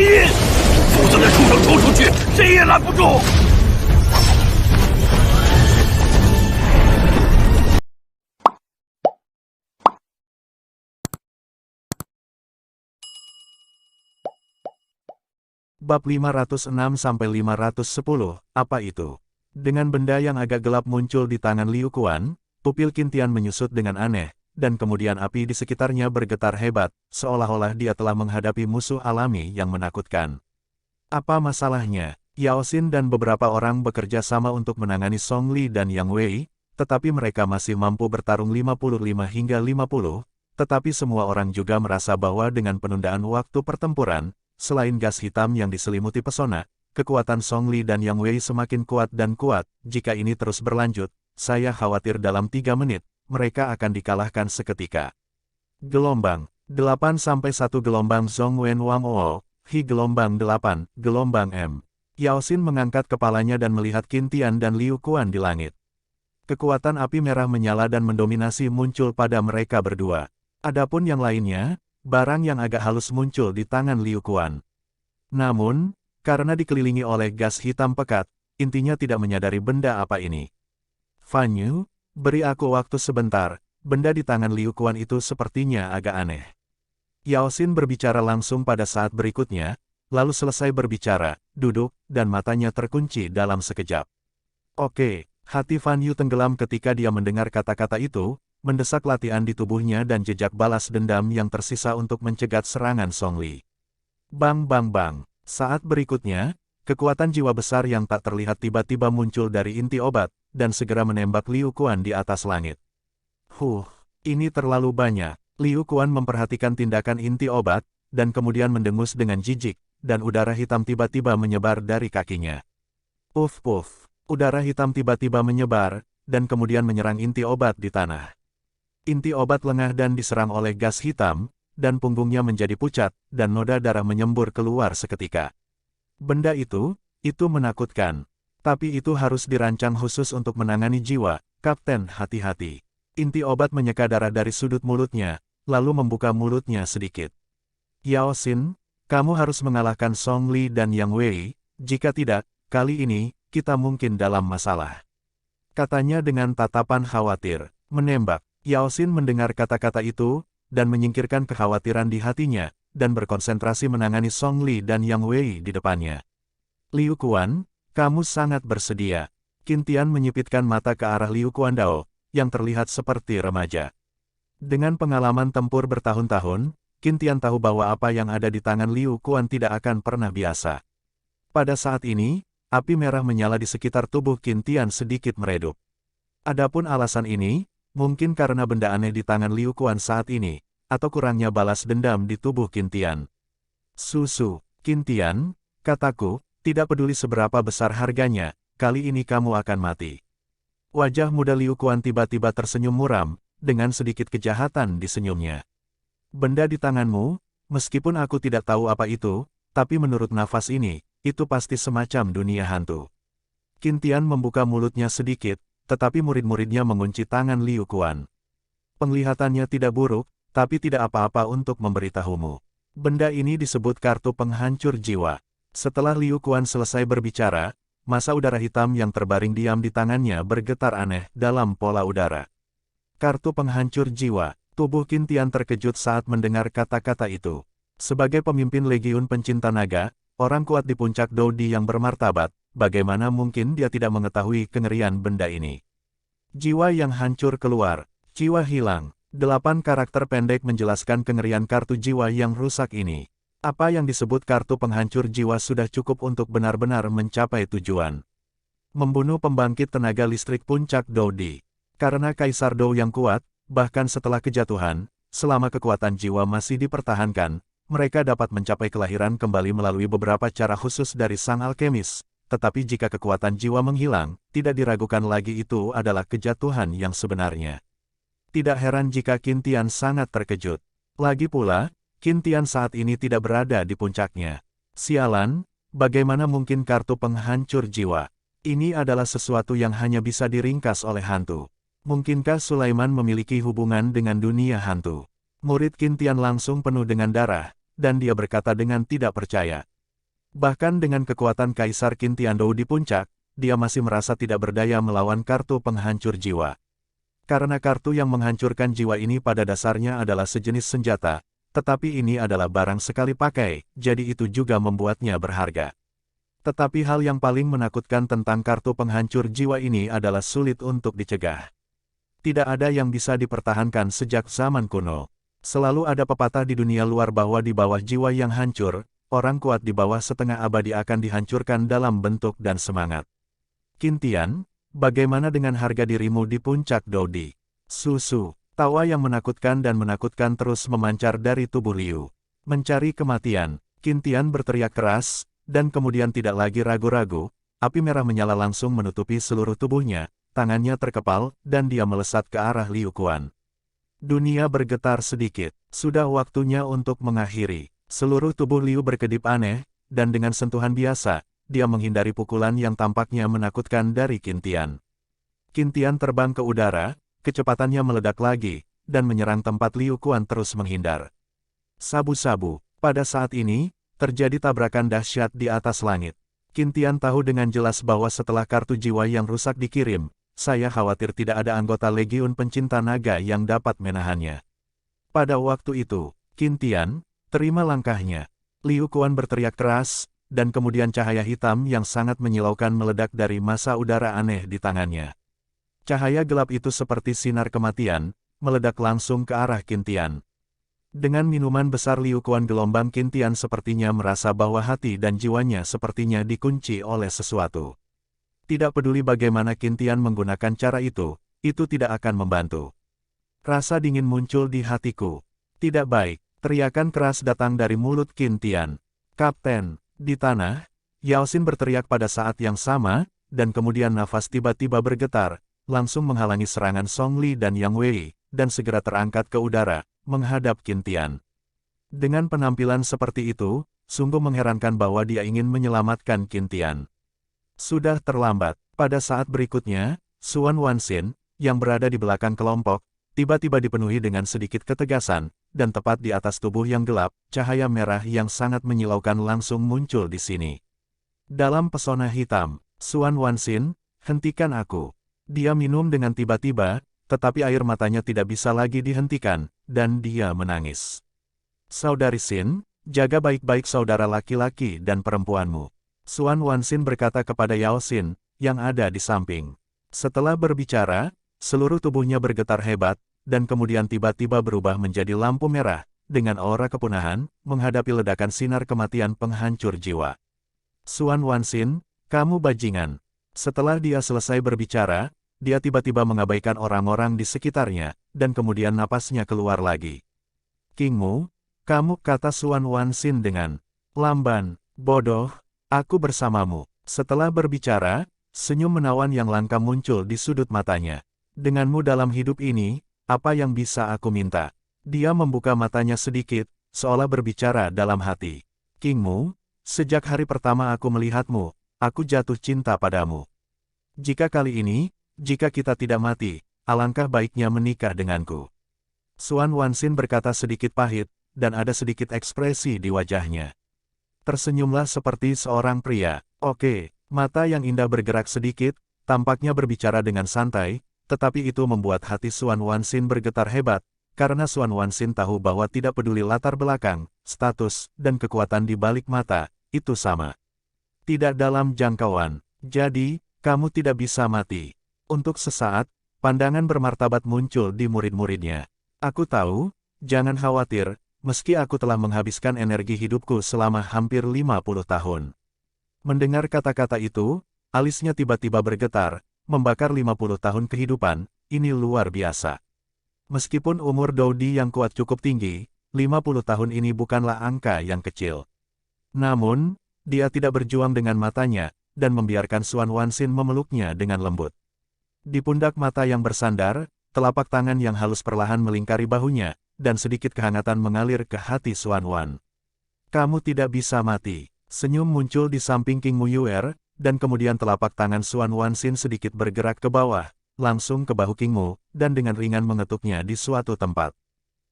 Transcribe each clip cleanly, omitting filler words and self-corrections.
印，否则那畜生冲出去，谁也拦不住。Bab 506-510, apa itu? Dengan benda yang agak gelap muncul di tangan Liu Quan, pupil Qintian menyusut dengan aneh, dan kemudian api di sekitarnya bergetar hebat, seolah-olah dia telah menghadapi musuh alami yang menakutkan. Apa masalahnya? Yao Xin dan beberapa orang bekerja sama untuk menangani Song Li dan Yang Wei, tetapi mereka masih mampu bertarung 55 hingga 50, tetapi semua orang juga merasa bahwa dengan penundaan waktu pertempuran, selain gas hitam yang diselimuti pesona, kekuatan Song Li dan Yang Wei semakin kuat dan kuat. Jika ini terus berlanjut, saya khawatir dalam 3 menit, mereka akan dikalahkan seketika. Gelombang 8-1 gelombang Zhong Wen Wang O, Hi gelombang 8, gelombang M. Yao Xin mengangkat kepalanya dan melihat Qintian dan Liu Quan di langit. Kekuatan api merah menyala dan mendominasi muncul pada mereka berdua. Adapun yang lainnya, barang yang agak halus muncul di tangan Liu Quan. Namun, karena dikelilingi oleh gas hitam pekat, intinya tidak menyadari benda apa ini. Fan Yu, beri aku waktu sebentar, benda di tangan Liu Quan itu sepertinya agak aneh. Yao Xin berbicara langsung pada saat berikutnya, lalu selesai berbicara, duduk, dan matanya terkunci dalam sekejap. Oke, hati Fan Yu tenggelam ketika dia mendengar kata-kata itu, mendesak latihan di tubuhnya dan jejak balas dendam yang tersisa untuk mencegat serangan Song Li. Bang bang bang. Saat berikutnya, kekuatan jiwa besar yang tak terlihat tiba-tiba muncul dari inti obat, dan segera menembak Liu Quan di atas langit. Ini terlalu banyak. Liu Quan memperhatikan tindakan inti obat, dan kemudian mendengus dengan jijik, dan udara hitam tiba-tiba menyebar dari kakinya. Puff puff. Udara hitam tiba-tiba menyebar, dan kemudian menyerang inti obat di tanah. Inti obat lengah dan diserang oleh gas hitam, dan punggungnya menjadi pucat, dan noda darah menyembur keluar seketika. Benda itu menakutkan. Tapi itu harus dirancang khusus untuk menangani jiwa, Kapten, hati-hati. Inti obat menyeka darah dari sudut mulutnya, lalu membuka mulutnya sedikit. Yao Xin, kamu harus mengalahkan Song Li dan Yang Wei, jika tidak, kali ini, kita mungkin dalam masalah. Katanya dengan tatapan khawatir, menembak. Yao Xin mendengar kata-kata itu, dan menyingkirkan kekhawatiran di hatinya, dan berkonsentrasi menangani Song Li dan Yang Wei di depannya. Liu Quan, kamu sangat bersedia. Qintian menyipitkan mata ke arah Liu Quan Dao, yang terlihat seperti remaja. Dengan pengalaman tempur bertahun-tahun, Qintian tahu bahwa apa yang ada di tangan Liu Quan tidak akan pernah biasa. Pada saat ini, api merah menyala di sekitar tubuh Qintian sedikit meredup. Adapun alasan ini, mungkin karena benda aneh di tangan Liu Quan saat ini, atau kurangnya balas dendam di tubuh Qintian. Qintian, kataku, tidak peduli seberapa besar harganya, kali ini kamu akan mati. Wajah muda Liu Quan tiba-tiba tersenyum muram, dengan sedikit kejahatan di senyumnya. Benda di tanganmu, meskipun aku tidak tahu apa itu, tapi menurut nafas ini, itu pasti semacam dunia hantu. Qintian membuka mulutnya sedikit, tetapi murid-muridnya mengunci tangan Liu Quan. Penglihatannya tidak buruk, tapi tidak apa-apa untuk memberitahumu. Benda ini disebut kartu penghancur jiwa. Setelah Liu Quan selesai berbicara, massa udara hitam yang terbaring diam di tangannya bergetar aneh dalam pola udara. Kartu penghancur jiwa. Tubuh Qintian terkejut saat mendengar kata-kata itu. Sebagai pemimpin Legiun Pencinta Naga, orang kuat di puncak Dodi yang bermartabat, bagaimana mungkin dia tidak mengetahui kengerian benda ini? Jiwa yang hancur keluar, jiwa hilang. 8 karakter pendek menjelaskan kengerian kartu jiwa yang rusak ini. Apa yang disebut kartu penghancur jiwa sudah cukup untuk benar-benar mencapai tujuan. Membunuh pembangkit tenaga listrik puncak Dodi. Karena Kaisar Dou yang kuat, bahkan setelah kejatuhan, selama kekuatan jiwa masih dipertahankan, mereka dapat mencapai kelahiran kembali melalui beberapa cara khusus dari sang alkemis. Tetapi jika kekuatan jiwa menghilang, tidak diragukan lagi itu adalah kejatuhan yang sebenarnya. Tidak heran jika Qintian sangat terkejut. Lagi pula, Qintian saat ini tidak berada di puncaknya. Sialan, bagaimana mungkin kartu penghancur jiwa? Ini adalah sesuatu yang hanya bisa diringkas oleh hantu. Mungkinkah Sulaiman memiliki hubungan dengan dunia hantu? Murid Qintian langsung penuh dengan darah, dan dia berkata dengan tidak percaya. Bahkan dengan kekuatan Kaisar Qin Tiandou di puncak, dia masih merasa tidak berdaya melawan kartu penghancur jiwa. Karena kartu yang menghancurkan jiwa ini pada dasarnya adalah sejenis senjata, tetapi ini adalah barang sekali pakai, jadi itu juga membuatnya berharga. Tetapi hal yang paling menakutkan tentang kartu penghancur jiwa ini adalah sulit untuk dicegah. Tidak ada yang bisa dipertahankan sejak zaman kuno. Selalu ada pepatah di dunia luar bahwa di bawah jiwa yang hancur, orang kuat di bawah setengah abadi akan dihancurkan dalam bentuk dan semangat. Qin Tian, bagaimana dengan harga dirimu di puncak Dodi? Susu, tawa yang menakutkan dan menakutkan terus memancar dari tubuh Liu. Mencari kematian, Qin Tian berteriak keras, dan kemudian tidak lagi ragu-ragu, api merah menyala langsung menutupi seluruh tubuhnya, tangannya terkepal, dan dia melesat ke arah Liu Quan. Dunia bergetar sedikit, sudah waktunya untuk mengakhiri. Seluruh tubuh Liu berkedip aneh, dan dengan sentuhan biasa, dia menghindari pukulan yang tampaknya menakutkan dari Qin Tian. Qin Tian terbang ke udara, kecepatannya meledak lagi, dan menyerang tempat Liu Quan terus menghindar. Sabu-sabu, pada saat ini, terjadi tabrakan dahsyat di atas langit. Qin Tian tahu dengan jelas bahwa setelah kartu jiwa yang rusak dikirim, saya khawatir tidak ada anggota Legiun Pencinta Naga yang dapat menahannya. Pada waktu itu, Qin Tian, terima langkahnya. Liu Quan berteriak keras, dan kemudian cahaya hitam yang sangat menyilaukan meledak dari massa udara aneh di tangannya. Cahaya gelap itu seperti sinar kematian, meledak langsung ke arah Qin Tian. Dengan minuman besar Liu Quan gelombang Qin Tian sepertinya merasa bahwa hati dan jiwanya sepertinya dikunci oleh sesuatu. Tidak peduli bagaimana Qin Tian menggunakan cara itu tidak akan membantu. Rasa dingin muncul di hatiku. Tidak baik. Teriakan keras datang dari mulut Qin Tian. Kapten, di tanah, Yao Xin berteriak pada saat yang sama, dan kemudian nafas tiba-tiba bergetar, langsung menghalangi serangan Song Li dan Yang Wei, dan segera terangkat ke udara, menghadap Qin Tian. Dengan penampilan seperti itu, sungguh mengherankan bahwa dia ingin menyelamatkan Qin Tian. Sudah terlambat. Pada saat berikutnya, Suan Wanxin, yang berada di belakang kelompok, tiba-tiba dipenuhi dengan sedikit ketegasan, dan tepat di atas tubuh yang gelap, cahaya merah yang sangat menyilaukan langsung muncul di sini. Dalam pesona hitam, Suan Wanxin, hentikan aku. Dia minum dengan tiba-tiba, tetapi air matanya tidak bisa lagi dihentikan, dan dia menangis. Saudari Xin, jaga baik-baik saudara laki-laki dan perempuanmu. Suan Wanxin berkata kepada Yao Xin, yang ada di samping. Setelah berbicara, seluruh tubuhnya bergetar hebat, dan kemudian tiba-tiba berubah menjadi lampu merah, dengan aura kepunahan, menghadapi ledakan sinar kematian penghancur jiwa. Suan Wanxin, kamu bajingan. Setelah dia selesai berbicara, dia tiba-tiba mengabaikan orang-orang di sekitarnya, dan kemudian napasnya keluar lagi. Kingmu, kamu, kata Suan Wanxin dengan lamban, bodoh, aku bersamamu. Setelah berbicara, senyum menawan yang langka muncul di sudut matanya. Denganmu dalam hidup ini, apa yang bisa aku minta? Dia membuka matanya sedikit, seolah berbicara dalam hati. Kingmu, sejak hari pertama aku melihatmu, aku jatuh cinta padamu. Jika kali ini, jika kita tidak mati, alangkah baiknya menikah denganku. Suan Wanxin berkata sedikit pahit, dan ada sedikit ekspresi di wajahnya. Tersenyumlah seperti seorang pria. Oke, mata yang indah bergerak sedikit, tampaknya berbicara dengan santai, tetapi itu membuat hati Suan Wanxin bergetar hebat, karena Suan Wanxin tahu bahwa tidak peduli latar belakang, status, dan kekuatan di balik mata, itu sama. Tidak dalam jangkauan. Jadi, kamu tidak bisa mati. Untuk sesaat, pandangan bermartabat muncul di murid-muridnya. Aku tahu, jangan khawatir, meski aku telah menghabiskan energi hidupku selama hampir 50 tahun. Mendengar kata-kata itu, alisnya tiba-tiba bergetar, membakar 50 tahun kehidupan, ini luar biasa. Meskipun umur Dodi yang kuat cukup tinggi, 50 tahun ini bukanlah angka yang kecil. Namun, dia tidak berjuang dengan matanya, dan membiarkan Suan Wanxin memeluknya dengan lembut. Di pundak mata yang bersandar, telapak tangan yang halus perlahan melingkari bahunya, dan sedikit kehangatan mengalir ke hati Suan Wan. Kamu tidak bisa mati. Senyum muncul di samping King Muyuer, dan kemudian telapak tangan Suan Wanxin sedikit bergerak ke bawah, langsung ke bahu King Mu, dan dengan ringan mengetuknya di suatu tempat.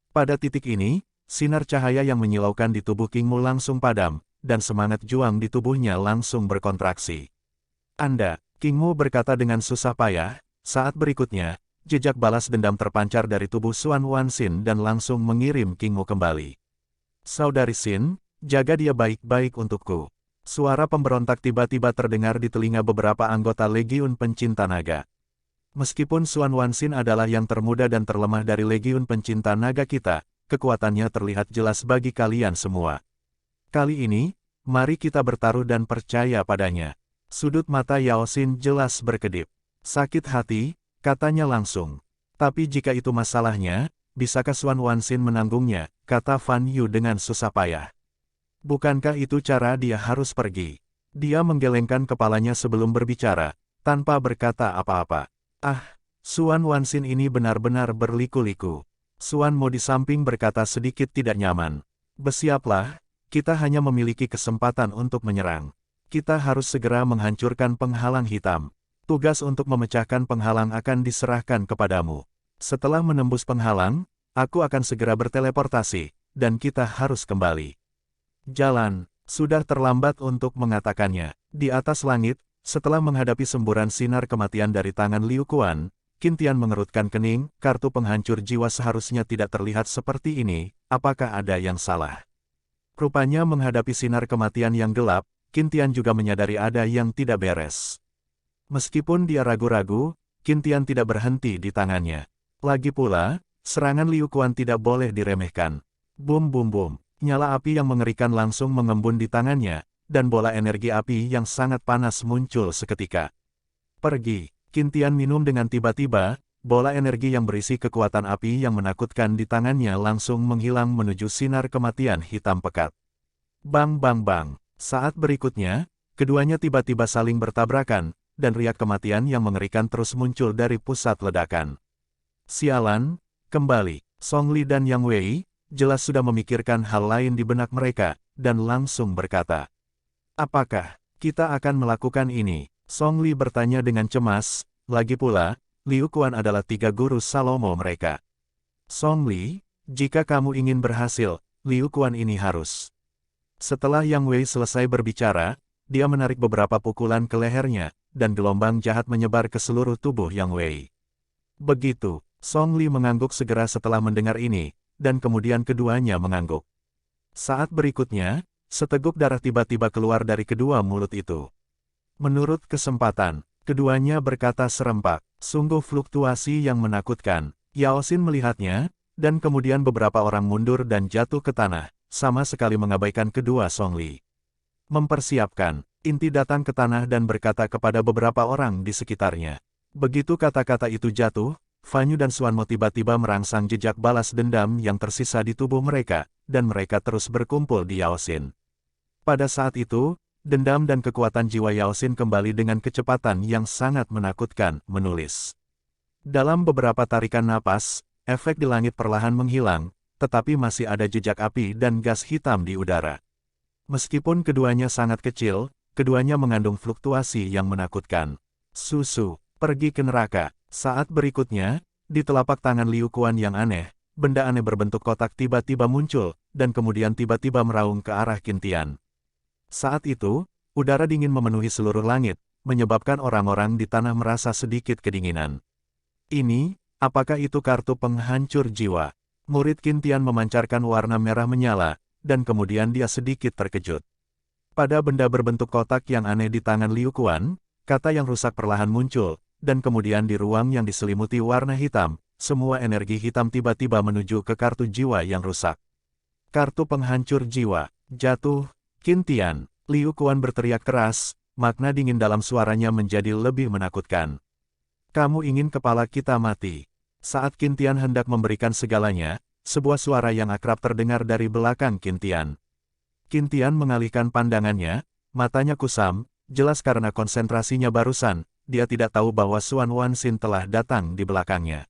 Pada titik ini, sinar cahaya yang menyilaukan di tubuh King Mu langsung padam, dan semangat juang di tubuhnya langsung berkontraksi. Anda, King Mu berkata dengan susah payah. Saat berikutnya, jejak balas dendam terpancar dari tubuh Xuan Wanxin dan langsung mengirim King Mu kembali. Saudari Xin, jaga dia baik-baik untukku. Suara pemberontak tiba-tiba terdengar di telinga beberapa anggota Legiun Pencinta Naga. Meskipun Xuan Wanxin adalah yang termuda dan terlemah dari Legiun Pencinta Naga kita, kekuatannya terlihat jelas bagi kalian semua. Kali ini, mari kita bertaruh dan percaya padanya. Sudut mata Yao Xin jelas berkedip. Sakit hati, katanya langsung. Tapi jika itu masalahnya, bisakah Xuan Wanxin menanggungnya, kata Fan Yu dengan susah payah. Bukankah itu cara dia harus pergi? Dia menggelengkan kepalanya sebelum berbicara, tanpa berkata apa-apa. Ah, Xuan Wanxin ini benar-benar berliku-liku. Xuan Mo di samping berkata sedikit tidak nyaman. Bersiaplah, kita hanya memiliki kesempatan untuk menyerang. Kita harus segera menghancurkan penghalang hitam. Tugas untuk memecahkan penghalang akan diserahkan kepadamu. Setelah menembus penghalang, aku akan segera berteleportasi, dan kita harus kembali. Jalan, sudah terlambat untuk mengatakannya. Di atas langit, setelah menghadapi semburan sinar kematian dari tangan Liu Quan, Qin Tian mengerutkan kening, kartu penghancur jiwa seharusnya tidak terlihat seperti ini, apakah ada yang salah? Rupanya menghadapi sinar kematian yang gelap, Qin Tian juga menyadari ada yang tidak beres. Meskipun dia ragu-ragu, Qin Tian tidak berhenti di tangannya. Lagi pula, serangan Liu Quan tidak boleh diremehkan. Bum bum bum, nyala api yang mengerikan langsung mengembun di tangannya, dan bola energi api yang sangat panas muncul seketika. Pergi, Qin Tian minum dengan tiba-tiba, bola energi yang berisi kekuatan api yang menakutkan di tangannya langsung menghilang menuju sinar kematian hitam pekat. Bang bang bang, saat berikutnya, keduanya tiba-tiba saling bertabrakan, dan riak kematian yang mengerikan terus muncul dari pusat ledakan. Sialan, kembali, Song Li dan Yang Wei, jelas sudah memikirkan hal lain di benak mereka, dan langsung berkata, apakah kita akan melakukan ini? Song Li bertanya dengan cemas, lagi pula, Liu Quan adalah 3 guru Salomo mereka. Song Li, jika kamu ingin berhasil, Liu Quan ini harus. Setelah Yang Wei selesai berbicara, dia menarik beberapa pukulan ke lehernya, dan gelombang jahat menyebar ke seluruh tubuh Yang Wei. Begitu, Song Li mengangguk segera setelah mendengar ini, dan kemudian keduanya mengangguk. Saat berikutnya, seteguk darah tiba-tiba keluar dari kedua mulut itu. Menurut kesempatan, keduanya berkata serempak, sungguh fluktuasi yang menakutkan. Yao Xin melihatnya, dan kemudian beberapa orang mundur dan jatuh ke tanah, sama sekali mengabaikan kedua Song Li. Mempersiapkan. Inti datang ke tanah dan berkata kepada beberapa orang di sekitarnya. Begitu kata-kata itu jatuh, Fan Yu dan Xuan Mo tiba-tiba merangsang jejak balas dendam yang tersisa di tubuh mereka, dan mereka terus berkumpul di Yao Xin. Pada saat itu, dendam dan kekuatan jiwa Yao Xin kembali dengan kecepatan yang sangat menakutkan, menulis. Dalam beberapa tarikan napas, efek di langit perlahan menghilang, tetapi masih ada jejak api dan gas hitam di udara. Meskipun keduanya sangat kecil, keduanya mengandung fluktuasi yang menakutkan. Susu, pergi ke neraka. Saat berikutnya, di telapak tangan Liu Quan yang aneh, benda aneh berbentuk kotak tiba-tiba muncul, dan kemudian tiba-tiba meraung ke arah Qin Tian. Saat itu, udara dingin memenuhi seluruh langit, menyebabkan orang-orang di tanah merasa sedikit kedinginan. Ini, apakah itu kartu penghancur jiwa? Murid Qin Tian memancarkan warna merah menyala, dan kemudian dia sedikit terkejut. Pada benda berbentuk kotak yang aneh di tangan Liu Quan, kata yang rusak perlahan muncul, dan kemudian di ruang yang diselimuti warna hitam, semua energi hitam tiba-tiba menuju ke kartu jiwa yang rusak. Kartu penghancur jiwa, jatuh, Qin Tian, Liu Quan berteriak keras, makna dingin dalam suaranya menjadi lebih menakutkan. Kamu ingin kepala kita mati? Saat Qin Tian hendak memberikan segalanya, sebuah suara yang akrab terdengar dari belakang Qin Tian. Qin Tian mengalihkan pandangannya, matanya kusam, jelas karena konsentrasinya barusan, dia tidak tahu bahwa Xuan Wanxin telah datang di belakangnya.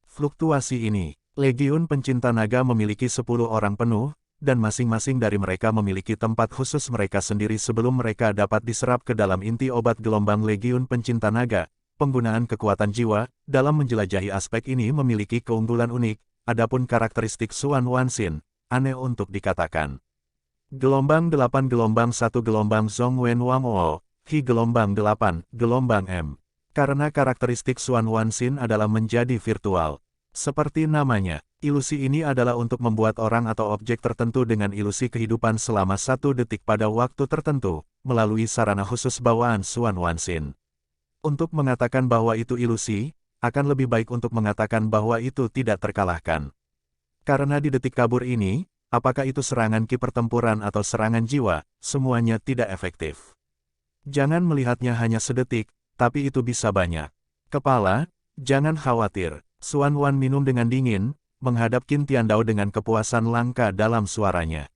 Fluktuasi ini, Legiun Pencinta Naga memiliki 10 orang penuh, dan masing-masing dari mereka memiliki tempat khusus mereka sendiri sebelum mereka dapat diserap ke dalam inti obat gelombang Legiun Pencinta Naga. Penggunaan kekuatan jiwa dalam menjelajahi aspek ini memiliki keunggulan unik, adapun karakteristik Xuan Wanxin, aneh untuk dikatakan. Gelombang 8 gelombang 1 gelombang Zhongwen Wangwo, Hi gelombang 8, gelombang M. Karena karakteristik Xuan Wanxin adalah menjadi virtual. Seperti namanya, ilusi ini adalah untuk membuat orang atau objek tertentu dengan ilusi kehidupan selama 1 detik pada waktu tertentu, melalui sarana khusus bawaan Xuan Wanxin. Untuk mengatakan bahwa itu ilusi, akan lebih baik untuk mengatakan bahwa itu tidak terkalahkan. Karena di detik kabur ini, apakah itu serangan ki pertempuran atau serangan jiwa, semuanya tidak efektif. Jangan melihatnya hanya sedetik, tapi itu bisa banyak. Kepala, jangan khawatir. Xuan Wan minum dengan dingin, menghadap Qin Tiandao dengan kepuasan langka dalam suaranya.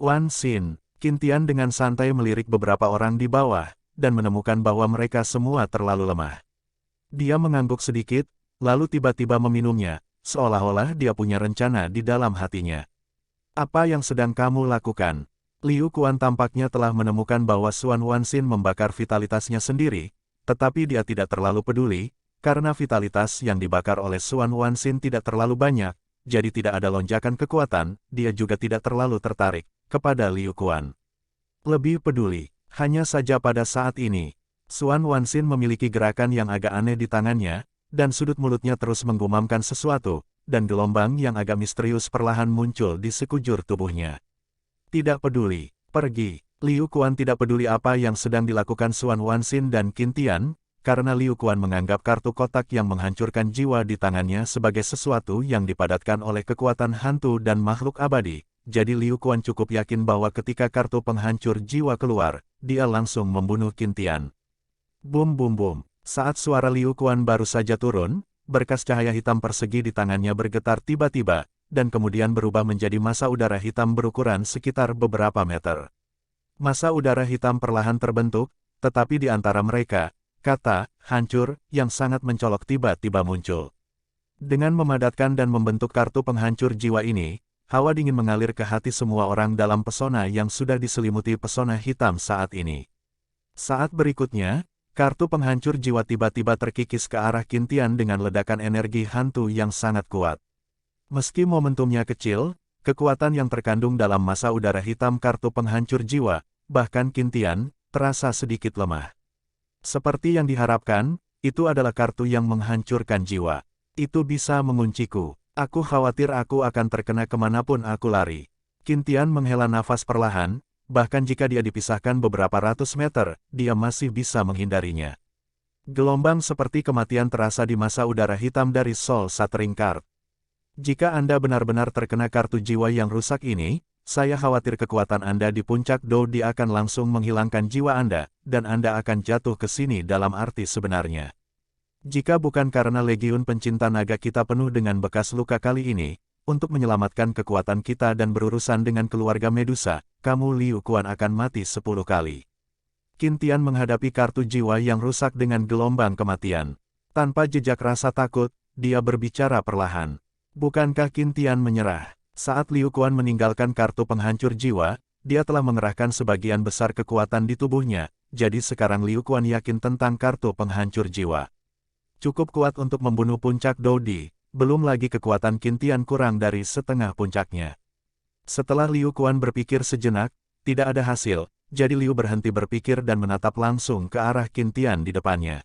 Wan Xin, Qin Tian dengan santai melirik beberapa orang di bawah, dan menemukan bahwa mereka semua terlalu lemah. Dia mengangguk sedikit, lalu tiba-tiba meminumnya, seolah-olah dia punya rencana di dalam hatinya. Apa yang sedang kamu lakukan? Liu Kuan tampaknya telah menemukan bahwa Xuan Wanxin membakar vitalitasnya sendiri, tetapi dia tidak terlalu peduli, karena vitalitas yang dibakar oleh Xuan Wanxin tidak terlalu banyak, jadi tidak ada lonjakan kekuatan, dia juga tidak terlalu tertarik kepada Liu Kuan. Lebih peduli, hanya saja pada saat ini, Xuan Wanxin memiliki gerakan yang agak aneh di tangannya, dan sudut mulutnya terus menggumamkan sesuatu, dan gelombang yang agak misterius perlahan muncul di sekujur tubuhnya. Tidak peduli, pergi. Liu Kuan tidak peduli apa yang sedang dilakukan Xuan Wanxin dan Qin Tian, karena Liu Kuan menganggap kartu kotak yang menghancurkan jiwa di tangannya sebagai sesuatu yang dipadatkan oleh kekuatan hantu dan makhluk abadi. Jadi Liu Kuan cukup yakin bahwa ketika kartu penghancur jiwa keluar, dia langsung membunuh Qin Tian. Bum bum bum. Saat suara Liu Kuan baru saja turun, berkas cahaya hitam persegi di tangannya bergetar tiba-tiba, dan kemudian berubah menjadi massa udara hitam berukuran sekitar beberapa meter. Massa udara hitam perlahan terbentuk, tetapi di antara mereka, kata "hancur" yang sangat mencolok tiba-tiba muncul. Dengan memadatkan dan membentuk kartu penghancur jiwa ini, hawa dingin mengalir ke hati semua orang dalam pesona yang sudah diselimuti pesona hitam saat ini. Saat berikutnya, kartu penghancur jiwa tiba-tiba terkikis ke arah Qin Tian dengan ledakan energi hantu yang sangat kuat. Meski momentumnya kecil, kekuatan yang terkandung dalam massa udara hitam kartu penghancur jiwa, bahkan Qin Tian, terasa sedikit lemah. Seperti yang diharapkan, itu adalah kartu yang menghancurkan jiwa. Itu bisa mengunciku. Aku khawatir aku akan terkena kemanapun aku lari. Qin Tian menghela nafas perlahan, bahkan jika dia dipisahkan beberapa ratus meter, dia masih bisa menghindarinya. Gelombang seperti kematian terasa di massa udara hitam dari Soul Shattering Card. Jika Anda benar-benar terkena kartu jiwa yang rusak ini, saya khawatir kekuatan Anda di puncak Doudi akan langsung menghilangkan jiwa Anda, dan Anda akan jatuh ke sini dalam arti sebenarnya. Jika bukan karena Legiun Pencinta Naga kita penuh dengan bekas luka kali ini, untuk menyelamatkan kekuatan kita dan berurusan dengan keluarga Medusa, kamu Liu Kuan akan mati 10 kali. Qin Tian menghadapi kartu jiwa yang rusak dengan gelombang kematian. Tanpa jejak rasa takut, dia berbicara perlahan. Bukankah Qin Tian menyerah? Saat Liu Kuan meninggalkan kartu penghancur jiwa, dia telah mengerahkan sebagian besar kekuatan di tubuhnya, jadi sekarang Liu Kuan yakin tentang kartu penghancur jiwa. Cukup kuat untuk membunuh puncak Doudi, belum lagi kekuatan Qin Tian kurang dari setengah puncaknya. Setelah Liu Kuan berpikir sejenak, tidak ada hasil, jadi Liu berhenti berpikir dan menatap langsung ke arah Qin Tian di depannya.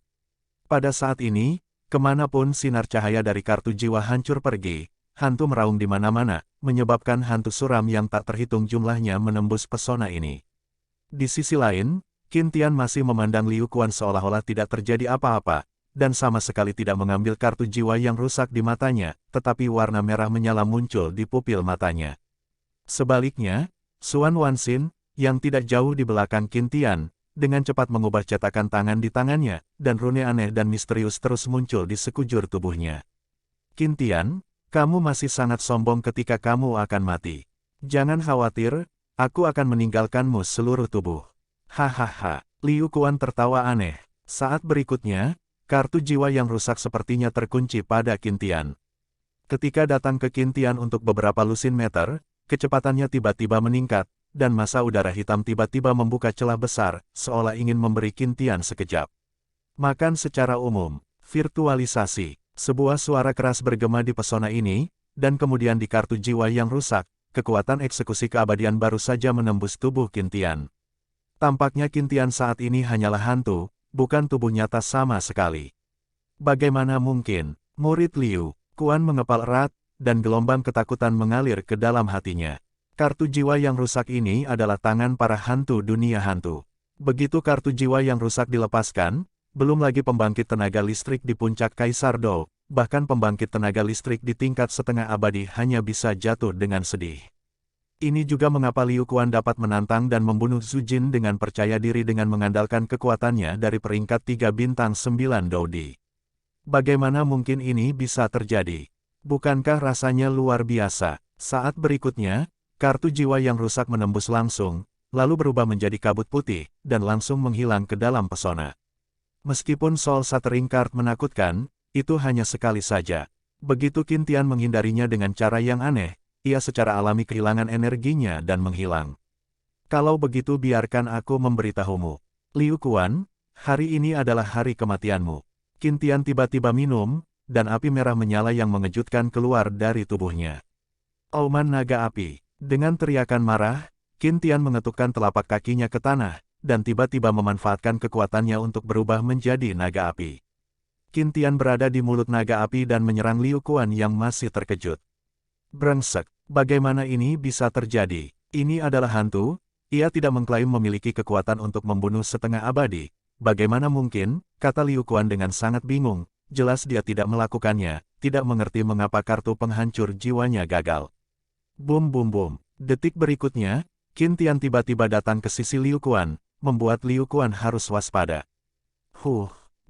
Pada saat ini, kemanapun sinar cahaya dari kartu jiwa hancur pergi, hantu meraung di mana-mana, menyebabkan hantu suram yang tak terhitung jumlahnya menembus pesona ini. Di sisi lain, Qin Tian masih memandang Liu Kuan seolah-olah tidak terjadi apa-apa, dan sama sekali tidak mengambil kartu jiwa yang rusak di matanya, tetapi warna merah menyala muncul di pupil matanya. Sebaliknya, Xuan Wanxin, yang tidak jauh di belakang Qin Tian, dengan cepat mengubah cetakan tangan di tangannya, dan rune aneh dan misterius terus muncul di sekujur tubuhnya. Qin Tian, kamu masih sangat sombong ketika kamu akan mati. Jangan khawatir, aku akan meninggalkanmu seluruh tubuh. Hahaha, Liu Kuan tertawa aneh. Saat berikutnya, kartu jiwa yang rusak sepertinya terkunci pada Qin Tian. Ketika datang ke Qin Tian untuk beberapa lusin meter, kecepatannya tiba-tiba meningkat, dan massa udara hitam tiba-tiba membuka celah besar, seolah ingin memberi Qin Tian sekejap. Makan secara umum, virtualisasi, sebuah suara keras bergema di pesona ini, dan kemudian di kartu jiwa yang rusak, kekuatan eksekusi keabadian baru saja menembus tubuh Qin Tian. Tampaknya Qin Tian saat ini hanyalah hantu, bukan tubuh nyata sama sekali. Bagaimana mungkin? Murid Liu Kuan mengepal erat, dan gelombang ketakutan mengalir ke dalam hatinya. Kartu jiwa yang rusak ini adalah tangan para hantu dunia hantu. Begitu kartu jiwa yang rusak dilepaskan, belum lagi pembangkit tenaga listrik di puncak Kaisar Dou, bahkan pembangkit tenaga listrik di tingkat setengah abadi hanya bisa jatuh dengan sedih. Ini juga mengapa Liu Kuan dapat menantang dan membunuh Zhu Jin dengan percaya diri dengan mengandalkan kekuatannya dari peringkat 3 bintang 9 Doudi. Bagaimana mungkin ini bisa terjadi? Bukankah rasanya luar biasa? Saat berikutnya, kartu jiwa yang rusak menembus langsung, lalu berubah menjadi kabut putih, dan langsung menghilang ke dalam pesona. Meskipun Soul Shattering Card menakutkan, itu hanya sekali saja. Begitu Qin Tian menghindarinya dengan cara yang aneh, ia secara alami kehilangan energinya dan menghilang. Kalau begitu biarkan aku memberitahumu. Liu Kuan, hari ini adalah hari kematianmu. Qin Tian tiba-tiba minum, dan api merah menyala yang mengejutkan keluar dari tubuhnya. Auman naga api. Dengan teriakan marah, Qin Tian mengetukkan telapak kakinya ke tanah, dan tiba-tiba memanfaatkan kekuatannya untuk berubah menjadi naga api. Qin Tian berada di mulut naga api dan menyerang Liu Kuan yang masih terkejut. Brengsek, bagaimana ini bisa terjadi? Ini adalah hantu, ia tidak mengklaim memiliki kekuatan untuk membunuh setengah abadi. Bagaimana mungkin, kata Liu Kuan dengan sangat bingung, jelas dia tidak melakukannya, tidak mengerti mengapa kartu penghancur jiwanya gagal. Bum bum bum, detik berikutnya, Qin Tian tiba-tiba datang ke sisi Liu Kuan, membuat Liu Kuan harus waspada.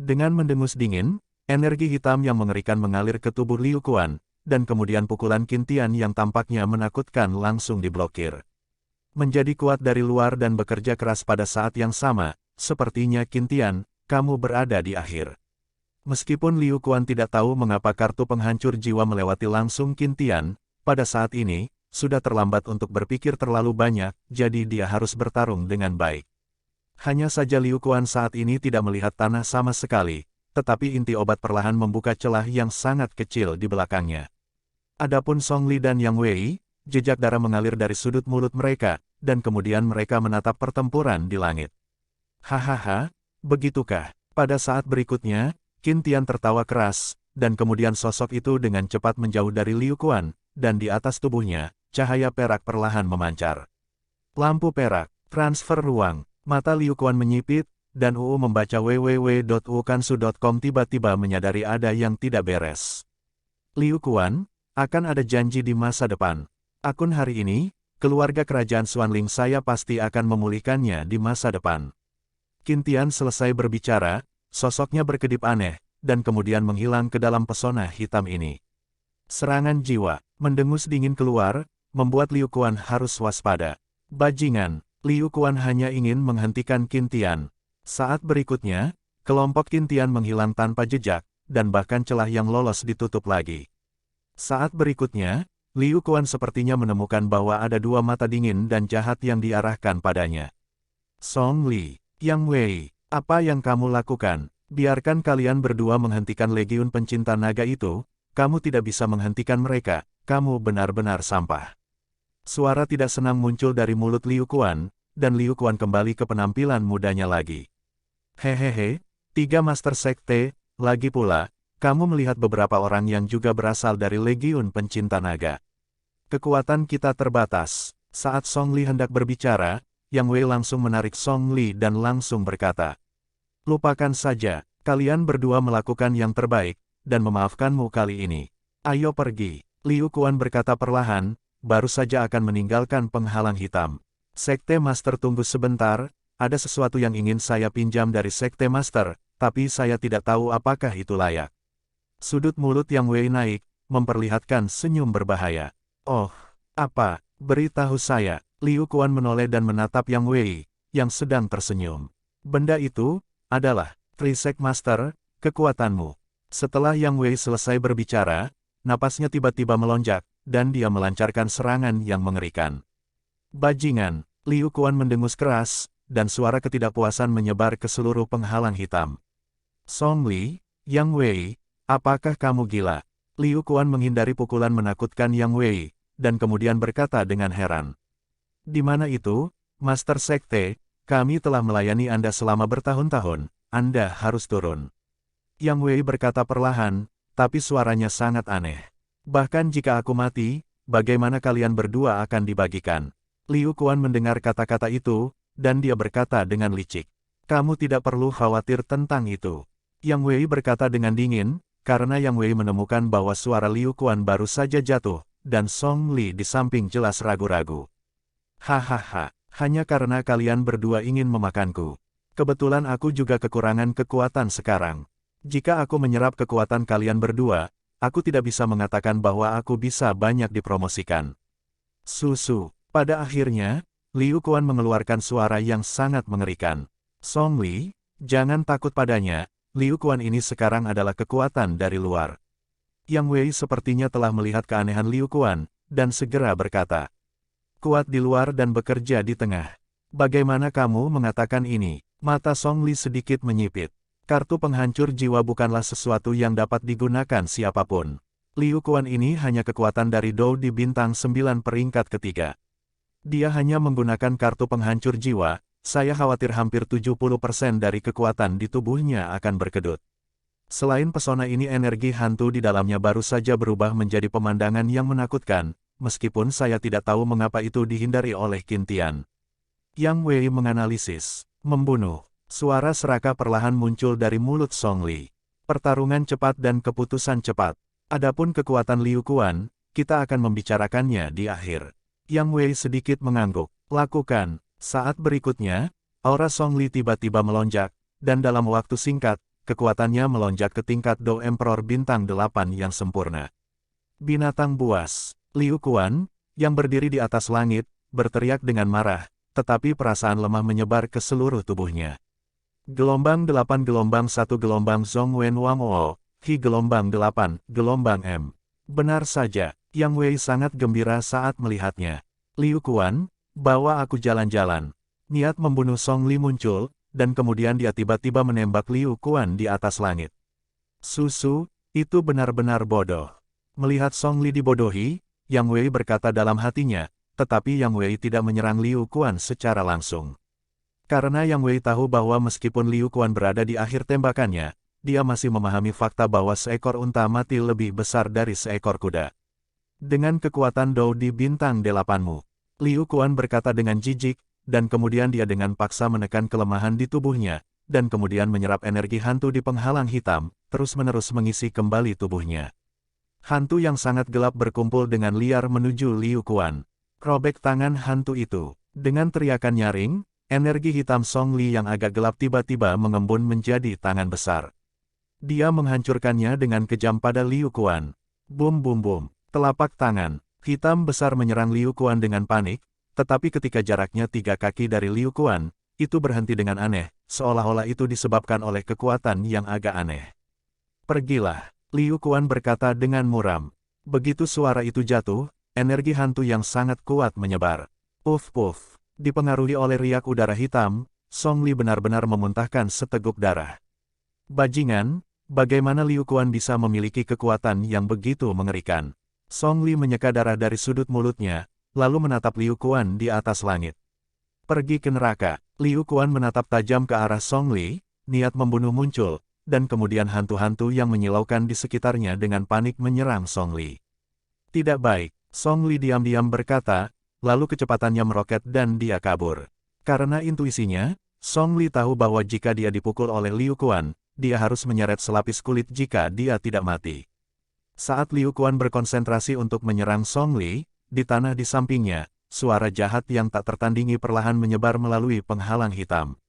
Dengan mendengus dingin, energi hitam yang mengerikan mengalir ke tubuh Liu Kuan, dan kemudian pukulan Qin Tian yang tampaknya menakutkan langsung diblokir. Menjadi kuat dari luar dan bekerja keras pada saat yang sama, sepertinya Qin Tian, kamu berada di akhir. Meskipun Liu Kuan tidak tahu mengapa kartu penghancur jiwa melewati langsung Qin Tian, pada saat ini, sudah terlambat untuk berpikir terlalu banyak, jadi dia harus bertarung dengan baik. Hanya saja Liu Kuan saat ini tidak melihat tanah sama sekali, tetapi inti obat perlahan membuka celah yang sangat kecil di belakangnya. Adapun Song Li dan Yang Wei, jejak darah mengalir dari sudut mulut mereka, dan kemudian mereka menatap pertempuran di langit. Hahaha, begitukah? Pada saat berikutnya, Qin Tian tertawa keras, dan kemudian sosok itu dengan cepat menjauh dari Liu Kuan, dan di atas tubuhnya, cahaya perak perlahan memancar. Lampu perak, transfer ruang, mata Liu Kuan menyipit, dan membaca www.ukansu.com tiba-tiba menyadari ada yang tidak beres. Liu Kuan, akan ada janji di masa depan. Akun hari ini, keluarga kerajaan Xuanling saya pasti akan memulihkannya di masa depan. Qin Tian selesai berbicara, sosoknya berkedip aneh, dan kemudian menghilang ke dalam pesona hitam ini. Serangan jiwa, mendengus dingin keluar, membuat Liu Kuan harus waspada. Bajingan, Liu Kuan hanya ingin menghentikan Qin Tian. Saat berikutnya, kelompok Qin Tian menghilang tanpa jejak, dan bahkan celah yang lolos ditutup lagi. Saat berikutnya, Liu Kuan sepertinya menemukan bahwa ada dua mata dingin dan jahat yang diarahkan padanya. Song Li, Yang Wei, apa yang kamu lakukan? Biarkan kalian berdua menghentikan legiun pencinta naga itu, kamu tidak bisa menghentikan mereka, kamu benar-benar sampah. Suara tidak senang muncul dari mulut Liu Kuan, dan Liu Kuan kembali ke penampilan mudanya lagi. Hehehe, 3 Master Sekte, lagi pula, kamu melihat beberapa orang yang juga berasal dari Legiun Pencinta Naga. Kekuatan kita terbatas. Saat Song Li hendak berbicara, Yang Wei langsung menarik Song Li dan langsung berkata, lupakan saja, kalian berdua melakukan yang terbaik, dan memaafkanmu kali ini. Ayo pergi. Liu Kuan berkata perlahan, baru saja akan meninggalkan penghalang hitam. Sekte Master tunggu sebentar, ada sesuatu yang ingin saya pinjam dari Sekte Master, tapi saya tidak tahu apakah itu layak. Sudut mulut Yang Wei naik, memperlihatkan senyum berbahaya. Oh, apa? Beritahu saya. Liu Kuan menoleh dan menatap Yang Wei, yang sedang tersenyum. Benda itu adalah Trisek Master, kekuatanmu. Setelah Yang Wei selesai berbicara, napasnya tiba-tiba melonjak, dan dia melancarkan serangan yang mengerikan. Bajingan, Liu Kuan mendengus keras, dan suara ketidakpuasan menyebar ke seluruh penghalang hitam. Song Li, Yang Wei, apakah kamu gila? Liu Kuan menghindari pukulan menakutkan Yang Wei, dan kemudian berkata dengan heran. Di mana itu, Master Sekte? Kami telah melayani Anda selama bertahun-tahun, Anda harus turun. Yang Wei berkata perlahan, tapi suaranya sangat aneh. Bahkan jika aku mati, bagaimana kalian berdua akan dibagikan? Liu Kuan mendengar kata-kata itu, dan dia berkata dengan licik. Kamu tidak perlu khawatir tentang itu. Yang Wei berkata dengan dingin, karena Yang Wei menemukan bahwa suara Liu Kuan baru saja jatuh, dan Song Li di samping jelas ragu-ragu. Hahaha, hanya karena kalian berdua ingin memakanku. Kebetulan aku juga kekurangan kekuatan sekarang. Jika aku menyerap kekuatan kalian berdua, aku tidak bisa mengatakan bahwa aku bisa banyak dipromosikan. Susu. Pada akhirnya, Liu Kuan mengeluarkan suara yang sangat mengerikan. Song Li, jangan takut padanya, Liu Kuan ini sekarang adalah kekuatan dari luar. Yang Wei sepertinya telah melihat keanehan Liu Kuan, dan segera berkata. Kuat di luar dan bekerja di tengah. Bagaimana kamu mengatakan ini? Mata Song Li sedikit menyipit. Kartu penghancur jiwa bukanlah sesuatu yang dapat digunakan siapapun. Liu Kuan ini hanya kekuatan dari Dou di bintang 9 peringkat ketiga. Dia hanya menggunakan kartu penghancur jiwa, saya khawatir hampir 70% dari kekuatan di tubuhnya akan berkedut. Selain pesona ini energi hantu di dalamnya baru saja berubah menjadi pemandangan yang menakutkan, meskipun saya tidak tahu mengapa itu dihindari oleh Qin Tian. Yang Wei menganalisis. Membunuh. Suara serakah perlahan muncul dari mulut Song Li. Pertarungan cepat dan keputusan cepat. Adapun kekuatan Liu Kuan, kita akan membicarakannya di akhir. Yang Wei sedikit mengangguk. Lakukan. Saat berikutnya, aura Song Li tiba-tiba melonjak, dan dalam waktu singkat, kekuatannya melonjak ke tingkat Dou Emperor bintang 8 yang sempurna. Binatang buas. Liu Kuan, yang berdiri di atas langit, berteriak dengan marah, tetapi perasaan lemah menyebar ke seluruh tubuhnya. Gelombang 8 gelombang 1 gelombang Zhong Wen Wang O, Hi gelombang 8, gelombang M. Benar saja, Yang Wei sangat gembira saat melihatnya. Liu Kuan, bawa aku jalan-jalan. Niat membunuh Song Li muncul, dan kemudian dia tiba-tiba menembak Liu Kuan di atas langit. Susu, itu benar-benar bodoh. Melihat Song Li dibodohi, Yang Wei berkata dalam hatinya, tetapi Yang Wei tidak menyerang Liu Kuan secara langsung. Karena Yang Wei tahu bahwa meskipun Liu Kuan berada di akhir tembakannya, dia masih memahami fakta bahwa seekor unta mati lebih besar dari seekor kuda. Dengan kekuatan Dou di bintang 8-mu, Liu Kuan berkata dengan jijik, dan kemudian dia dengan paksa menekan kelemahan di tubuhnya, dan kemudian menyerap energi hantu di penghalang hitam, terus-menerus mengisi kembali tubuhnya. Hantu yang sangat gelap berkumpul dengan liar menuju Liu Kuan. Robek tangan hantu itu. Dengan teriakan nyaring, energi hitam Song Li yang agak gelap tiba-tiba mengembun menjadi tangan besar. Dia menghancurkannya dengan kejam pada Liu Kuan. Bum bum bum. Telapak tangan hitam besar menyerang Liu Kuan dengan panik, tetapi ketika jaraknya 3 kaki dari Liu Kuan, itu berhenti dengan aneh, seolah-olah itu disebabkan oleh kekuatan yang agak aneh. Pergilah. Liu Kuan berkata dengan muram. Begitu suara itu jatuh, energi hantu yang sangat kuat menyebar. Puff-puff. Dipengaruhi oleh riak udara hitam, Song Li benar-benar memuntahkan seteguk darah. Bajingan, bagaimana Liu Kuan bisa memiliki kekuatan yang begitu mengerikan? Song Li menyeka darah dari sudut mulutnya, lalu menatap Liu Kuan di atas langit. Pergi ke neraka. Liu Kuan menatap tajam ke arah Song Li, niat membunuh muncul, dan kemudian hantu-hantu yang menyilaukan di sekitarnya dengan panik menyerang Song Li. Tidak baik, Song Li diam-diam berkata, lalu kecepatannya meroket dan dia kabur. Karena intuisinya, Song Li tahu bahwa jika dia dipukul oleh Liu Kuan, dia harus menyeret selapis kulit jika dia tidak mati. Saat Liu Kuan berkonsentrasi untuk menyerang Song Li, di tanah di sampingnya, suara jahat yang tak tertandingi perlahan menyebar melalui penghalang hitam.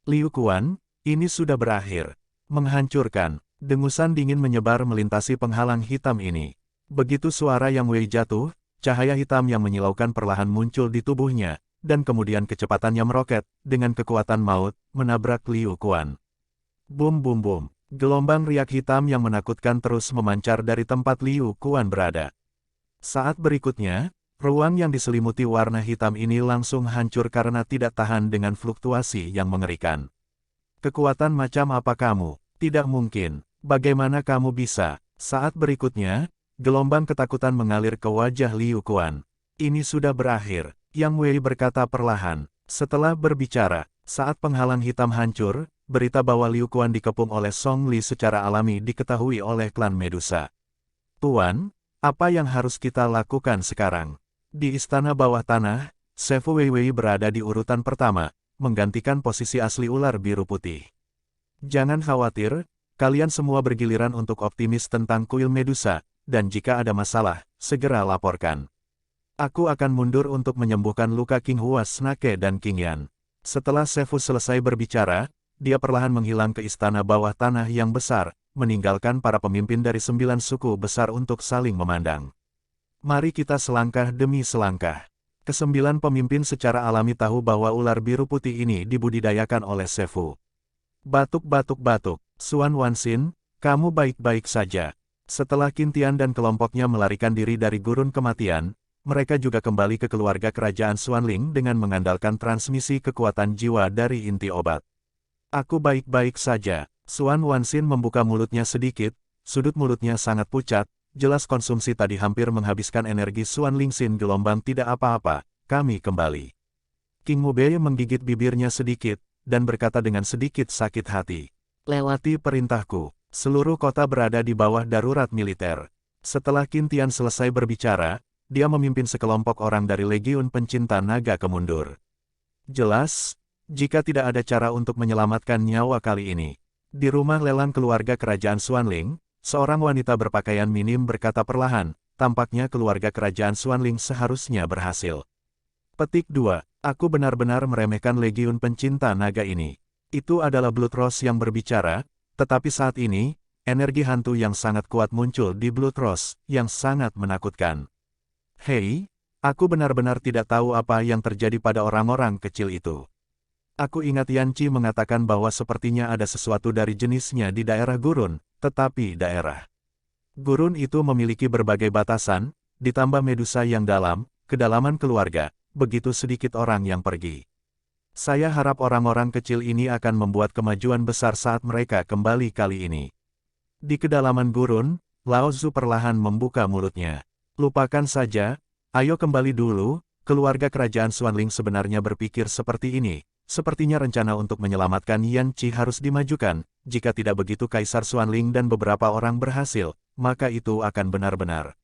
Liu Kuan, ini sudah berakhir. Menghancurkan, dengusan dingin menyebar melintasi penghalang hitam ini. Begitu suara Yang Wei jatuh, cahaya hitam yang menyilaukan perlahan muncul di tubuhnya, dan kemudian kecepatannya meroket, dengan kekuatan maut, menabrak Liu Kuan. Bum bum bum, gelombang riak hitam yang menakutkan terus memancar dari tempat Liu Kuan berada. Saat berikutnya, ruang yang diselimuti warna hitam ini langsung hancur karena tidak tahan dengan fluktuasi yang mengerikan. Kekuatan macam apa kamu? Tidak mungkin. Bagaimana kamu bisa? Saat berikutnya, Gelombang ketakutan mengalir ke wajah Liu Quan. Ini sudah berakhir, Yang Wei berkata perlahan. Setelah berbicara, saat penghalang hitam hancur, berita bahwa Liu Quan dikepung oleh Song Li secara alami diketahui oleh klan Medusa. Tuan, apa yang harus kita lakukan sekarang? Di istana bawah tanah, Shefu Weiwei berada di urutan pertama, menggantikan posisi asli ular biru putih. Jangan khawatir, kalian semua bergiliran untuk optimis tentang kuil Medusa, dan jika ada masalah, segera laporkan. Aku akan mundur untuk menyembuhkan luka King Hua Snake dan King Yan. Setelah Shefu selesai berbicara, dia perlahan menghilang ke istana bawah tanah yang besar, meninggalkan para pemimpin dari 9 suku besar untuk saling memandang. Mari kita selangkah demi selangkah. Kesembilan pemimpin secara alami tahu bahwa ular biru putih ini dibudidayakan oleh Shefu. Batuk-batuk-batuk, Suan Wanxin, kamu baik-baik saja. Setelah Qin Tian dan kelompoknya melarikan diri dari gurun kematian, mereka juga kembali ke keluarga kerajaan Xuanling dengan mengandalkan transmisi kekuatan jiwa dari inti obat. Aku baik-baik saja. Suan Wanxin membuka mulutnya sedikit, sudut mulutnya sangat pucat, jelas konsumsi tadi hampir menghabiskan energi Xuanling Xin gelombang tidak apa-apa, kami kembali. King Mubei menggigit bibirnya sedikit, dan berkata dengan sedikit sakit hati. Lewati perintahku, seluruh kota berada di bawah darurat militer. Setelah Qin Tian selesai berbicara, dia memimpin sekelompok orang dari Legiun Pencinta Naga ke mundur. Jelas, jika tidak ada cara untuk menyelamatkan nyawa kali ini. Di rumah lelang keluarga kerajaan Xuanling, seorang wanita berpakaian minim berkata perlahan, tampaknya keluarga kerajaan Xuanling seharusnya berhasil. Petik 2. Aku benar-benar meremehkan Legiun Pencinta Naga ini. Itu adalah Blood Rose yang berbicara, tetapi saat ini, energi hantu yang sangat kuat muncul di Blood Rose, yang sangat menakutkan. Hei, aku benar-benar tidak tahu apa yang terjadi pada orang-orang kecil itu. Aku ingat Yan Qi mengatakan bahwa sepertinya ada sesuatu dari jenisnya di daerah gurun, tetapi daerah gurun itu memiliki berbagai batasan, ditambah Medusa yang dalam, kedalaman keluarga, begitu sedikit orang yang pergi. Saya harap orang-orang kecil ini akan membuat kemajuan besar saat mereka kembali kali ini. Di kedalaman gurun, Lao Zu perlahan membuka mulutnya. Lupakan saja, ayo kembali dulu, keluarga kerajaan Xuanling sebenarnya berpikir seperti ini. Sepertinya rencana untuk menyelamatkan Yan Qi harus dimajukan, jika tidak begitu Kaisar Xuanling dan beberapa orang berhasil, maka itu akan benar-benar.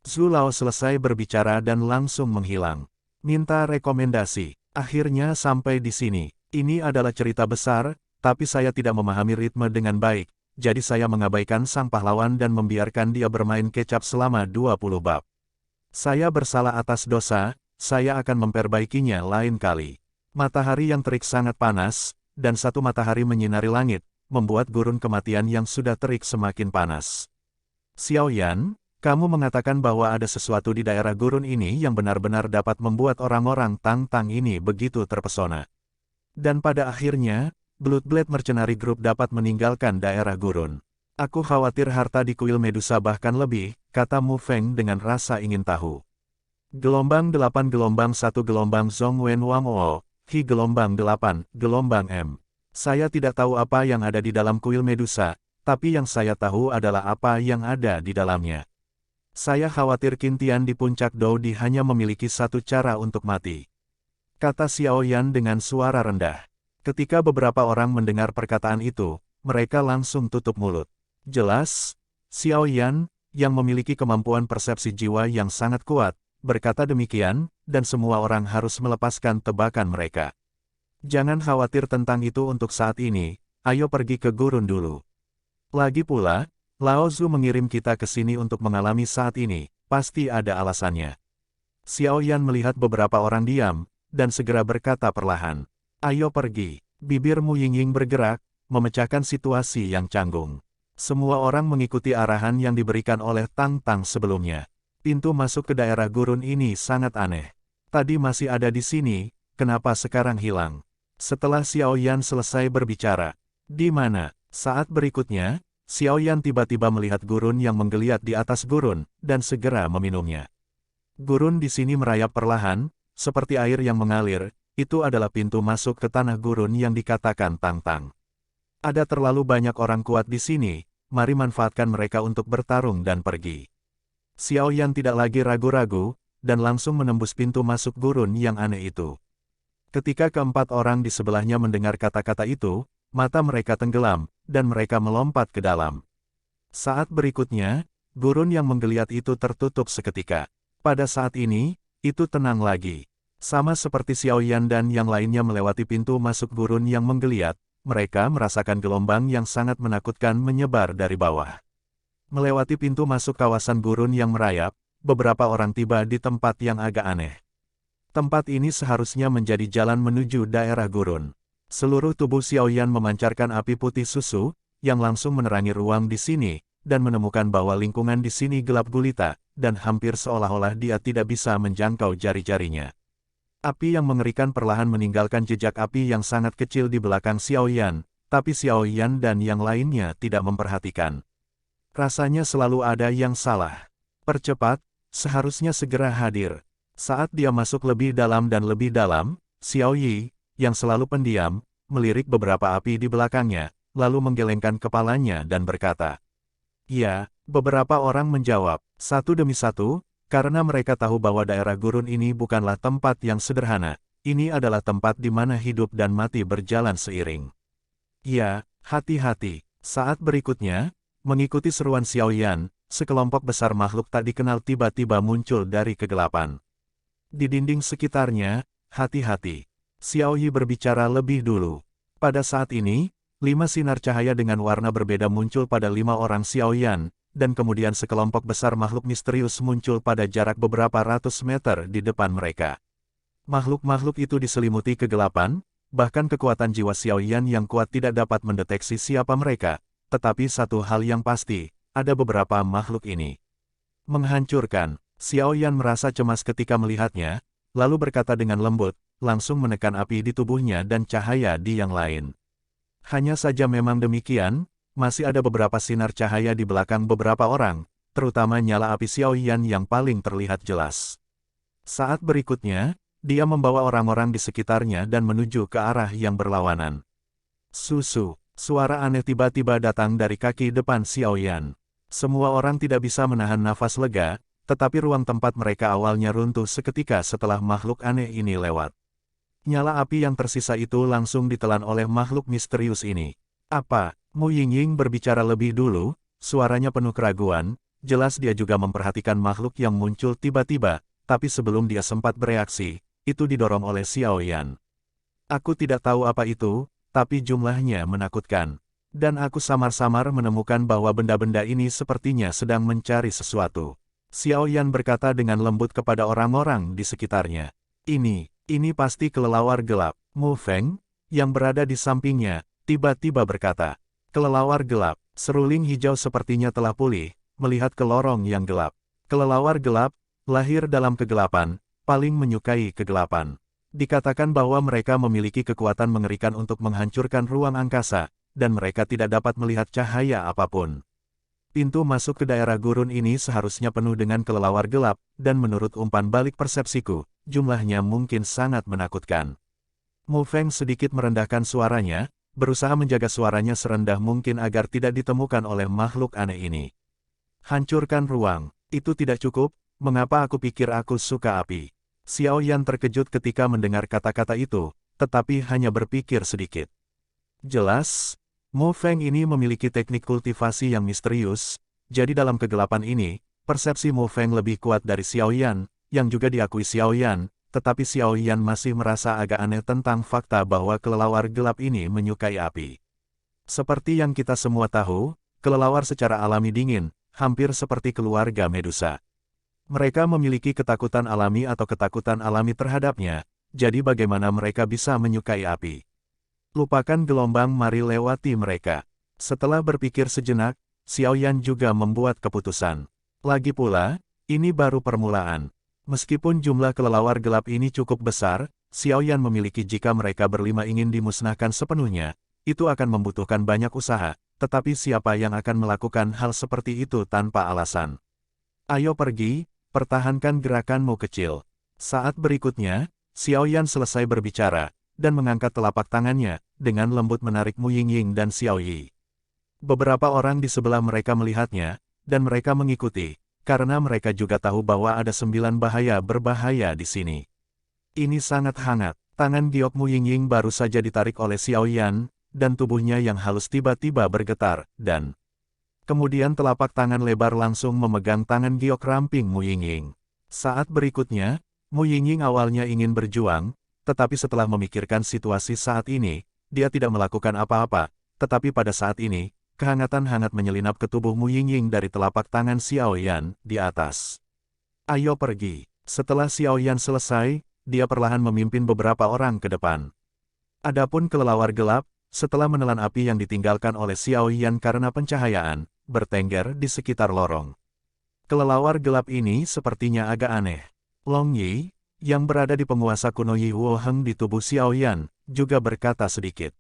Zhu Lao selesai berbicara dan langsung menghilang. Minta rekomendasi. Akhirnya sampai di sini. Ini adalah cerita besar, tapi saya tidak memahami ritme dengan baik, jadi saya mengabaikan sang pahlawan dan membiarkan dia bermain kecap selama 20 bab. Saya bersalah atas dosa, saya akan memperbaikinya lain kali. Matahari yang terik sangat panas, dan satu matahari menyinari langit, membuat gurun kematian yang sudah terik semakin panas. Xiao Yan, kamu mengatakan bahwa ada sesuatu di daerah gurun ini yang benar-benar dapat membuat orang-orang Tang-Tang ini begitu terpesona. Dan pada akhirnya, Bloodblade Mercenary Group dapat meninggalkan daerah gurun. Aku khawatir harta di kuil Medusa bahkan lebih, kata Mu Feng dengan rasa ingin tahu. Gelombang 8 gelombang 1 gelombang Zhong Wen Wang O, Hi gelombang 8, gelombang M. Saya tidak tahu apa yang ada di dalam kuil Medusa, tapi yang saya tahu adalah apa yang ada di dalamnya. Saya khawatir Qin Tian di puncak Doudi hanya memiliki satu cara untuk mati. Kata Xiao Yan dengan suara rendah. Ketika beberapa orang mendengar perkataan itu, mereka langsung tutup mulut. Jelas, Xiao Yan, yang memiliki kemampuan persepsi jiwa yang sangat kuat, berkata demikian, dan semua orang harus melepaskan tebakan mereka. Jangan khawatir tentang itu untuk saat ini, ayo pergi ke gurun dulu. Lagi pula, Lao Zu mengirim kita ke sini untuk mengalami saat ini, pasti ada alasannya. Xiao Yan melihat beberapa orang diam, dan segera berkata perlahan. Ayo pergi. Bibir Mu Yingying bergerak, memecahkan situasi yang canggung. Semua orang mengikuti arahan yang diberikan oleh Tang-Tang sebelumnya. Pintu masuk ke daerah gurun ini sangat aneh. Tadi masih ada di sini, kenapa sekarang hilang? Setelah Xiao Yan selesai berbicara. Di mana? Saat berikutnya, Xiao Yan tiba-tiba melihat gurun yang menggeliat di atas gurun, dan segera meminumnya. Gurun di sini merayap perlahan, seperti air yang mengalir, itu adalah pintu masuk ke tanah gurun yang dikatakan Tang-Tang. Ada terlalu banyak orang kuat di sini, mari manfaatkan mereka untuk bertarung dan pergi. Xiao Yan tidak lagi ragu-ragu, dan langsung menembus pintu masuk gurun yang aneh itu. Ketika keempat orang di sebelahnya mendengar kata-kata itu, mata mereka tenggelam, dan mereka melompat ke dalam. Saat berikutnya, gurun yang menggeliat itu tertutup seketika. Pada saat ini, itu tenang lagi. Sama seperti Xiao Yan dan yang lainnya melewati pintu masuk gurun yang menggeliat, mereka merasakan gelombang yang sangat menakutkan menyebar dari bawah. Melewati pintu masuk kawasan gurun yang merayap, beberapa orang tiba di tempat yang agak aneh. Tempat ini seharusnya menjadi jalan menuju daerah gurun. Seluruh tubuh Xiao Yan memancarkan api putih susu, yang langsung menerangi ruang di sini, dan menemukan bahwa lingkungan di sini gelap gulita, dan hampir seolah-olah dia tidak bisa menjangkau jari-jarinya. Api yang mengerikan perlahan meninggalkan jejak api yang sangat kecil di belakang Xiao Yan, tapi Xiao Yan dan yang lainnya tidak memperhatikan. Rasanya selalu ada yang salah. Percepat, seharusnya segera hadir. Saat dia masuk lebih dalam dan lebih dalam, Xiao Yi, yang selalu pendiam, melirik beberapa api di belakangnya, lalu menggelengkan kepalanya dan berkata, "Ya," beberapa orang menjawab, satu demi satu, karena mereka tahu bahwa daerah gurun ini bukanlah tempat yang sederhana, ini adalah tempat di mana hidup dan mati berjalan seiring. "Ya, hati-hati." Saat berikutnya, mengikuti seruan Xiao Yan, sekelompok besar makhluk tak dikenal tiba-tiba muncul dari kegelapan. Di dinding sekitarnya, "Hati-hati." Xiao Yi berbicara lebih dulu. Pada saat ini, 5 sinar cahaya dengan warna berbeda muncul pada 5 orang Xiao Yan, dan kemudian sekelompok besar makhluk misterius muncul pada jarak beberapa ratus meter di depan mereka. Makhluk-makhluk itu diselimuti kegelapan, bahkan kekuatan jiwa Xiao Yan yang kuat tidak dapat mendeteksi siapa mereka. Tetapi satu hal yang pasti, ada beberapa makhluk ini menghancurkan. Xiao Yan merasa cemas ketika melihatnya, lalu berkata dengan lembut, langsung menekan api di tubuhnya dan cahaya di yang lain. Hanya saja memang demikian, masih ada beberapa sinar cahaya di belakang beberapa orang, terutama nyala api Xiao Yan yang paling terlihat jelas. Saat berikutnya, dia membawa orang-orang di sekitarnya dan menuju ke arah yang berlawanan. Susu. Suara aneh tiba-tiba datang dari kaki depan Xiao Yan. Semua orang tidak bisa menahan nafas lega, tetapi ruang tempat mereka awalnya runtuh seketika setelah makhluk aneh ini lewat. Nyala api yang tersisa itu langsung ditelan oleh makhluk misterius ini. "Apa?" Mu Yingying berbicara lebih dulu, suaranya penuh keraguan, jelas dia juga memperhatikan makhluk yang muncul tiba-tiba, tapi sebelum dia sempat bereaksi, itu didorong oleh Xiao Yan. "Aku tidak tahu apa itu, tapi jumlahnya menakutkan. Dan aku samar-samar menemukan bahwa benda-benda ini sepertinya sedang mencari sesuatu." Xiao Yan berkata dengan lembut kepada orang-orang di sekitarnya. Ini pasti kelelawar gelap." Mu Feng, yang berada di sampingnya, tiba-tiba berkata, "Kelelawar gelap." Seruling hijau sepertinya telah pulih, melihat ke lorong yang gelap. Kelelawar gelap, lahir dalam kegelapan, paling menyukai kegelapan. Dikatakan bahwa mereka memiliki kekuatan mengerikan untuk menghancurkan ruang angkasa, dan mereka tidak dapat melihat cahaya apapun. Pintu masuk ke daerah gurun ini seharusnya penuh dengan kelelawar gelap, dan menurut umpan balik persepsiku, jumlahnya mungkin sangat menakutkan. Mu Feng sedikit merendahkan suaranya, berusaha menjaga suaranya serendah mungkin agar tidak ditemukan oleh makhluk aneh ini. "Hancurkan ruang, itu tidak cukup, mengapa aku pikir aku suka api?" Xiao Yan terkejut ketika mendengar kata-kata itu, tetapi hanya berpikir sedikit. Jelas, Mu Feng ini memiliki teknik kultivasi yang misterius, jadi dalam kegelapan ini, persepsi Mu Feng lebih kuat dari Xiao Yan, yang juga diakui Xiao Yan, tetapi Xiao Yan masih merasa agak aneh tentang fakta bahwa kelelawar gelap ini menyukai api. Seperti yang kita semua tahu, kelelawar secara alami dingin, hampir seperti keluarga Medusa. Mereka memiliki ketakutan alami atau ketakutan alami terhadapnya, jadi bagaimana mereka bisa menyukai api? Lupakan gelombang, mari lewati mereka. Setelah berpikir sejenak, Xiao Yan juga membuat keputusan. Lagi pula, ini baru permulaan. Meskipun jumlah kelelawar gelap ini cukup besar, Xiao Yan memiliki jika mereka berlima ingin dimusnahkan sepenuhnya, itu akan membutuhkan banyak usaha, tetapi siapa yang akan melakukan hal seperti itu tanpa alasan? "Ayo pergi, pertahankan gerakanmu kecil." Saat berikutnya, Xiao Yan selesai berbicara, dan mengangkat telapak tangannya, dengan lembut menarik Mu Yingying dan Xiao Yi. Beberapa orang di sebelah mereka melihatnya, dan mereka mengikuti, karena mereka juga tahu bahwa ada 9 bahaya berbahaya di sini. Ini sangat hangat. Tangan Giok Mu Yingying baru saja ditarik oleh Xiao Yan, dan tubuhnya yang halus tiba-tiba bergetar, dan kemudian telapak tangan lebar langsung memegang tangan giok ramping Mu Yingying. Saat berikutnya, Mu Yingying awalnya ingin berjuang, tetapi setelah memikirkan situasi saat ini, dia tidak melakukan apa-apa, tetapi pada saat ini, kehangatan hangat menyelinap ke tubuh Mu Yingying dari telapak tangan Xiao Yan di atas. Ayo pergi. Setelah Xiao Yan selesai, dia perlahan memimpin beberapa orang ke depan. Adapun kelelawar gelap, setelah menelan api yang ditinggalkan oleh Xiao Yan karena pencahayaan, bertengger di sekitar lorong. Kelelawar gelap ini sepertinya agak aneh. Long Yi, yang berada di penguasa kuno Yi Huo Heng di tubuh Xiao Yan, juga berkata sedikit.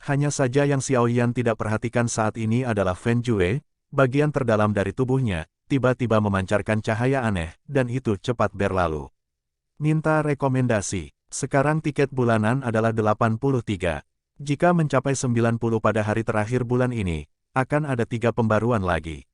Hanya saja yang Xiao Yan tidak perhatikan saat ini adalah Fen Jue, bagian terdalam dari tubuhnya, tiba-tiba memancarkan cahaya aneh, dan itu cepat berlalu. Minta rekomendasi. Sekarang tiket bulanan adalah 83. Jika mencapai 90 pada hari terakhir bulan ini, akan ada 3 pembaruan lagi.